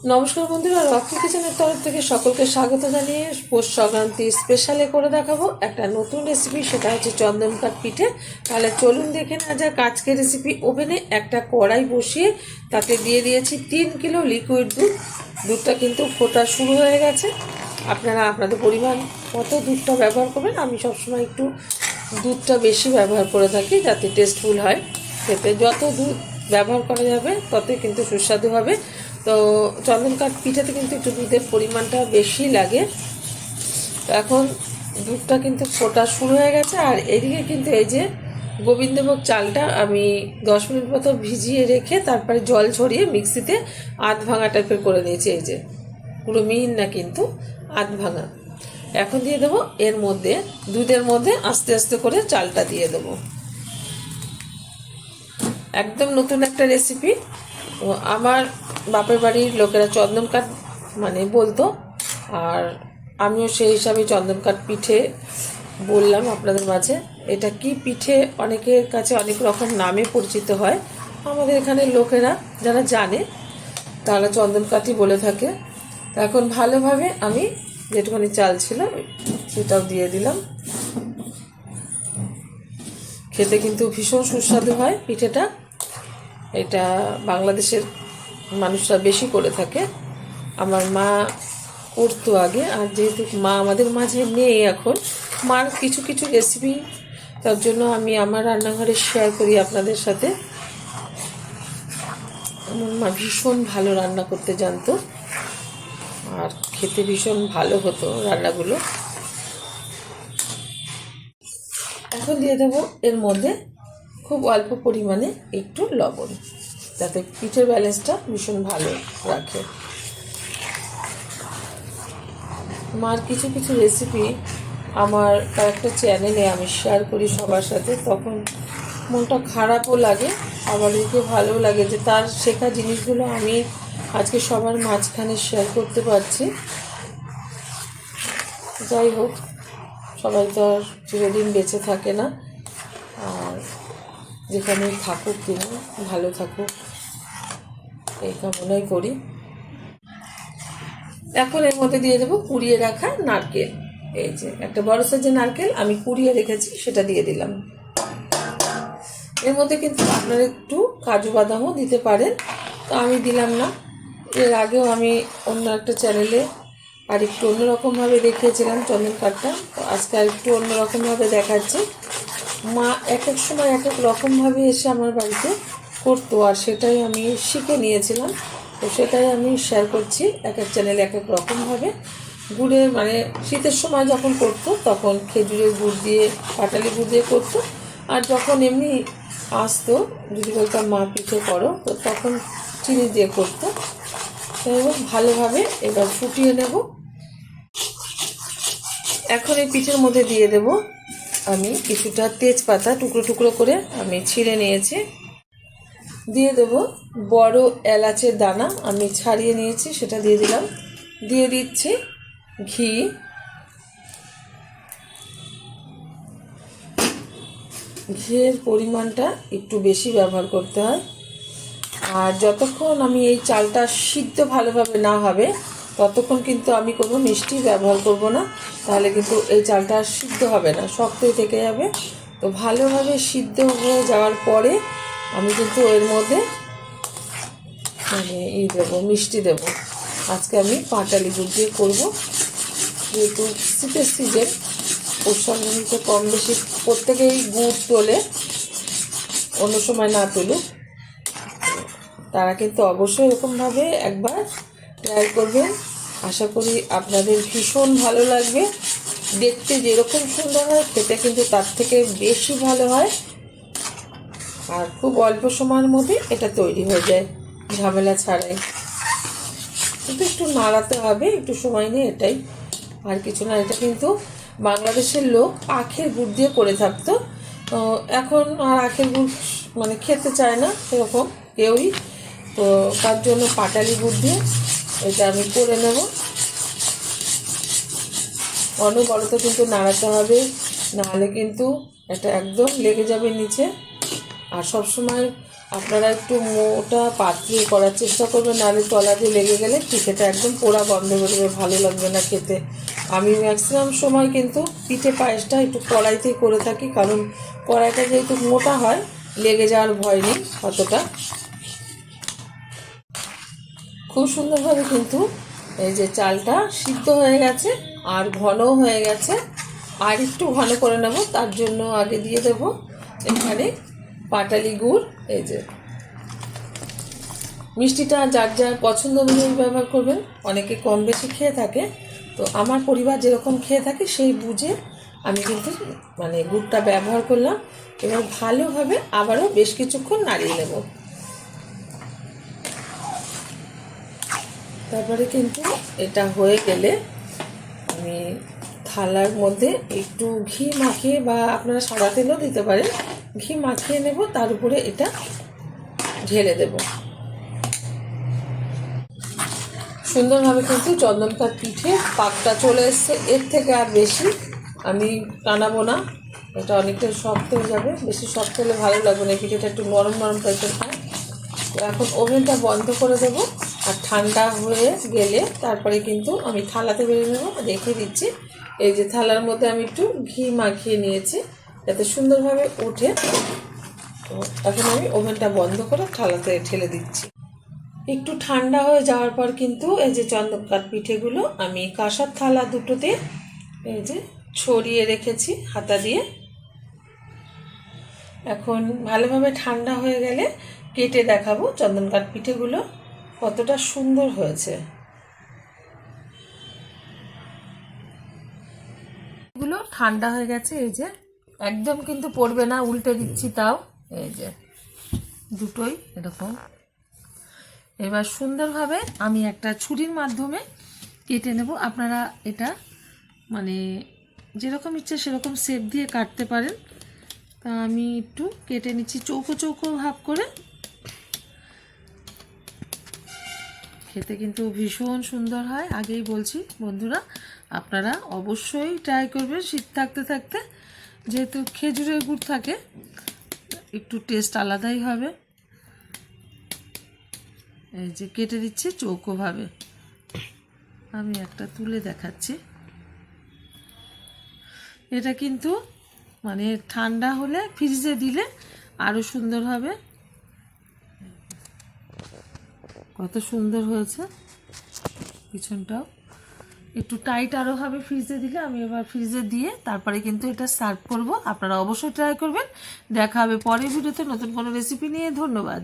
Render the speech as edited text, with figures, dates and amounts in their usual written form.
নমস্কার বন্ধুরা, রকি কিচেনের তরফ থেকে সকলকে স্বাগত জানিয়ে পৌষ সংক্রান্তি স্পেশালে করে দেখাবো একটা নতুন রেসিপি, সেটা হচ্ছে চন্দন কাঠ পিঠে। তাহলে চলুন দেখে নেওয়া যাক আজকের রেসিপি। ওভেনে একটা কড়াই বসিয়ে তাতে দিয়ে দিয়েছি 3 কিলো লিকুইড দুধ। দুধটা কিন্তু ফোটা শুরু হয়ে গেছে। আপনারা আপনাদের পরিমাণ মতো দুধটা ব্যবহার করবেন। আমি সবসময় একটু দুধটা বেশি ব্যবহার করে থাকি যাতে টেস্টফুল হয় খেতে। যত দুধ ব্যবহার করা যাবে ততই কিন্তু সুস্বাদু হবে। তো চন্দন কাঠ পিঠাতে কিন্তু একটু দুধের পরিমাণটা বেশি লাগে। তো এখন দুধটা কিন্তু ফোটা শুরু হয়ে গেছে। আর এদিকে কিন্তু এই যে গোবিন্দভোগ চালটা আমি 10 মিনিট মতো ভিজিয়ে রেখে তারপরে জল ছড়িয়ে মিক্সিতে আধ ভাঙা টাইপের করে নিয়েছি। এই যে পুরো মিহিন না, কিন্তু আধ ভাঙা। এখন দিয়ে দেবো এর মধ্যে, দুধের মধ্যে আস্তে আস্তে করে চালটা দিয়ে দেবো। একদম নতুন একটা রেসিপি। আমার বাপের বাড়ির লোকেরা চন্দন কাঠ মানে বলতো, আর আমিও সেই হিসাবে চন্দন কাঠ পিঠে বললাম আপনাদের মাঝে। এটা কি পিঠে অনেকের কাছে অনেক রকম নামে পরিচিত হয়। আমাদের এখানে লোকেরা যারা জানে তারা চন্দন কাঠই বলে থাকে। এখন ভালোভাবে আমি যেটুখানি চাল ছিল সেটাও দিয়ে দিলাম। খেতে কিন্তু ভীষণ সুস্বাদু হয় পিঠেটা। এটা বাংলাদেশের মানুষরা বেশি করে থাকে। আমার মা করতো আগে, আর যেহেতু মা আমাদের মাঝে নেই এখন, মার কিছু কিছু রেসিপি তার জন্য আমি আমার রান্নাঘরে শেয়ার করি আপনাদের সাথে। আমার মা ভীষণ ভালো রান্না করতে জানতো, আর খেতে ভীষণ ভালো হতো রান্নাগুলো। এখন দিয়ে দেবো এর মধ্যে খুব অল্প পরিমাণে একটু লবণ, যাতে পিঠের ব্যালেন্সটা ভীষণ ভালো রাখে। মার কিছু কিছু রেসিপি আমার কয়েকটা চ্যানেলে আমি শেয়ার করি সবার সাথে, তখন মনটা খারাপও লাগে, আবার এদিকে ভালোও লাগে যে তার শেখা জিনিসগুলো আমি আজকে সবার মাঝখানে শেয়ার করতে পারছি। যাই হোক, সবাই তো আর চিরদিন বেঁচে থাকে না, আর যেখানে থাকুক তিনি ভালো থাকুক এই কামনাই করি। এখন এর মধ্যে দিয়ে দেবো কুড়িয়ে রাখা নারকেল। এই যে একটা বড় সাইজের নারকেল আমি কুড়িয়ে রেখেছি, সেটা দিয়ে দিলাম। এর মধ্যে কিন্তু আপনারা একটু কাজু বাদামও দিতে পারেন, তো আমি দিলাম না। এর আগেও আমি অন্য একটা চ্যানেলে আর একটু অন্যরকমভাবে দেখিয়েছিলাম চন্দন কাঠটা, তো আজকে আর একটু অন্যরকমভাবে দেখাচ্ছি। মা এক এক সময় এক এক রকমভাবে এসে আমার বাড়িতে করতো, আর সেটাই আমি শিখে নিয়েছিলাম। তো সেটাই আমি শেয়ার করছি। এক এক চ্যানেলে এক এক রকমভাবে গুড়ে, মানে শীতের সময় যখন করতো তখন খেজুরের গুড় দিয়ে, পাটালি গুড় দিয়ে করতো। আর যখন এমনি আসতো, যদি বলতাম মা পিঠে করো, তো তখন চিনি দিয়ে করতো। এবং ভালোভাবে এবার ফুটিয়ে নেব। এখন এই পিঠের মধ্যে দিয়ে দেব আমি কিছুটা তেজপাতা টুকরো টুকরো করে আমি ছিঁড়ে নিয়েছি। দিয়ে দেব বড় এলাচের দানা আমি ছাড়িয়ে নিয়েছি, সেটা দিয়ে দিলাম। দিয়ে দিচ্ছি ঘি। ঘিয়ের পরিমাণটা একটু বেশি ব্যবহার করতে হয়। আর যতক্ষণ আমি এই চালটা সিদ্ধ ভালোভাবে না হবে ততক্ষণ কিন্তু আমি কোনো মিষ্টি ব্যবহার করব না, তাহলে কিন্তু এই চালটা সিদ্ধ হবে না, শক্তই থেকে যাবে। তো ভালোভাবে সিদ্ধ হয়ে যাওয়ার পরে আমি কিন্তু এর মধ্যে মানে দেবো, মিষ্টি দেবো। আজকে আমি পাটালি গুড় দিয়ে করবো, যেহেতু শীতের সিজন, ওর সঙ্গে নিচে কম বেশি প্রত্যেকেই গুড় তোলে, অন্য সময় না তুলুক। তারা কিন্তু অবশ্যই এরকমভাবে একবার ট্রাই করবেন। আশা করি আপনাদের ভীষণ ভালো লাগবে। দেখতে যেরকম সুন্দর হয়, খেতে কিন্তু তার থেকে বেশি ভালো হয়। আর খুব অল্প সময়ের মধ্যে এটা তৈরি হয়ে যায়, ঝামেলা ছাড়াই। কিন্তু একটু নাড়াতে হবে, একটু সময় নিয়ে, এটাই, আর কিছু না। এটা কিন্তু বাংলাদেশের লোক আখের গুড় দিয়ে করে থাকতো, এখন আর আখের গুড় মানে খেতে চায় না সেরকম কেউই, তো তার জন্য পাটালি গুড় দিয়ে এটা আমি করে নেব। অনবরত কিন্তু নাড়াতে হবে, নাহলে কিন্তু এটা একদম লেগে যাবে নিচে। আর সবসময় আপনারা একটু মোটা পাত্রে করার চেষ্টা করবেন, নাহলে তলা দিয়ে লেগে গেলে পিঠেটা একদম পোড়া গন্ধ বেরোবে, ভালো লাগবে না খেতে। আমি ম্যাক্সিমাম সময় কিন্তু পিঠে পায়েসটা একটু কড়াইতেই করে থাকি, কারণ কড়াইটা যেহেতু মোটা হয় লেগে যাওয়ার ভয় নেই অতটা। খুব সুন্দরভাবে কিন্তু এই যে চালটা সিদ্ধ হয়ে গেছে আর ঘনও হয়ে গেছে, আর একটু ঘন করে নেব। তার জন্য আগে দিয়ে দেব এখানে পাটালি গুড়। এই যে মিষ্টিটা যার যার পছন্দ অনুযায়ী ব্যবহার করবেন, অনেকে কম বেশি খেয়ে থাকে, তো আমার পরিবার যেরকম খেয়ে থাকে সেই বুঝে আমি কিন্তু মানে গুড়টা ব্যবহার করলাম। এবার ভালোভাবে আবারও বেশ কিছুক্ষণ নাড়িয়ে নেব। তারপরে কিন্তু এটা হয়ে গেলে আমি থালার মধ্যে একটু ঘি মাখিয়ে, বা আপনারা সাদা তেলও দিতে পারেন, ঘি মাখিয়ে নেব, তার উপরে এটা ঢেলে দেব। সুন্দরভাবে কিন্তু চন্দনকাঠ পিঠে পাকটা চলে এসছে, এর থেকে আর বেশি আমি টানাবো না, এটা অনেকটা শক্ত হয়ে যাবে, বেশি শক্ত হলে ভালো লাগবে না, পিঠেটা একটু নরম নরম টাইপের হয়। তো এখন ওভেনটা বন্ধ করে দেব, আর ঠান্ডা হয়ে গেলে তারপরে কিন্তু আমি থালাতে বেড়ে নেব। রেখে দিচ্ছি, এই যে থালার মধ্যে আমি একটু ঘি মাখিয়ে নিয়েছি যাতে সুন্দরভাবে ওঠে। তো এখন আমি ওভেনটা বন্ধ করে থালাতে ঢেলে দিচ্ছি। একটু ঠান্ডা হয়ে যাওয়ার পর কিন্তু এই যে চন্দনকাঠ পিঠেগুলো আমি কাঁসার থালা দুটোতে এই যে ছড়িয়ে রেখেছি হাতা দিয়ে। এখন ভালোভাবে ঠান্ডা হয়ে গেলে কেটে দেখাবো চন্দনকাঠ পিঠেগুলো কতটা সুন্দর হয়েছে। এগুলো ঠান্ডা হয়ে গেছে, এই যে একদম কিন্তু পড়বে না, উল্টে দিচ্ছি তাও, এই যে দুটোই এরকম। এবার সুন্দরভাবে আমি একটা ছুরির মাধ্যমে কেটে নেব। আপনারা এটা মানে যেরকম ইচ্ছে সেরকম শেপ দিয়ে কাটতে পারেন, তা আমি একটু কেটে নিচ্ছি চৌকো চৌকো ভাব করে। খেতে কিন্তু ভীষণ সুন্দর হয়, আগেই বলছি বন্ধুরা, আপনারা অবশ্যই ট্রাই করবেন শীত থাকতে থাকতে, যেহেতু খেজুরের গুড় থাকে একটু টেস্ট আলাদাই হবে। এই যে কেটে দিচ্ছি চৌকোভাবে, আমি একটা তুলে দেখাচ্ছি। এটা কিন্তু মানে ঠান্ডা হলে ফ্রিজে দিলে আরও সুন্দর হবে। কত সুন্দর হয়েছে, পিছনটাও একটু টাইট আরও হবে ফ্রিজে দিলে। আমি এবার ফ্রিজে দিয়ে তারপরে কিন্তু এটা সার্ভ করব। আপনারা অবশ্যই ট্রাই করবেন। দেখা হবে পরের ভিডিওতে নতুন কোনো রেসিপি নিয়ে। ধন্যবাদ।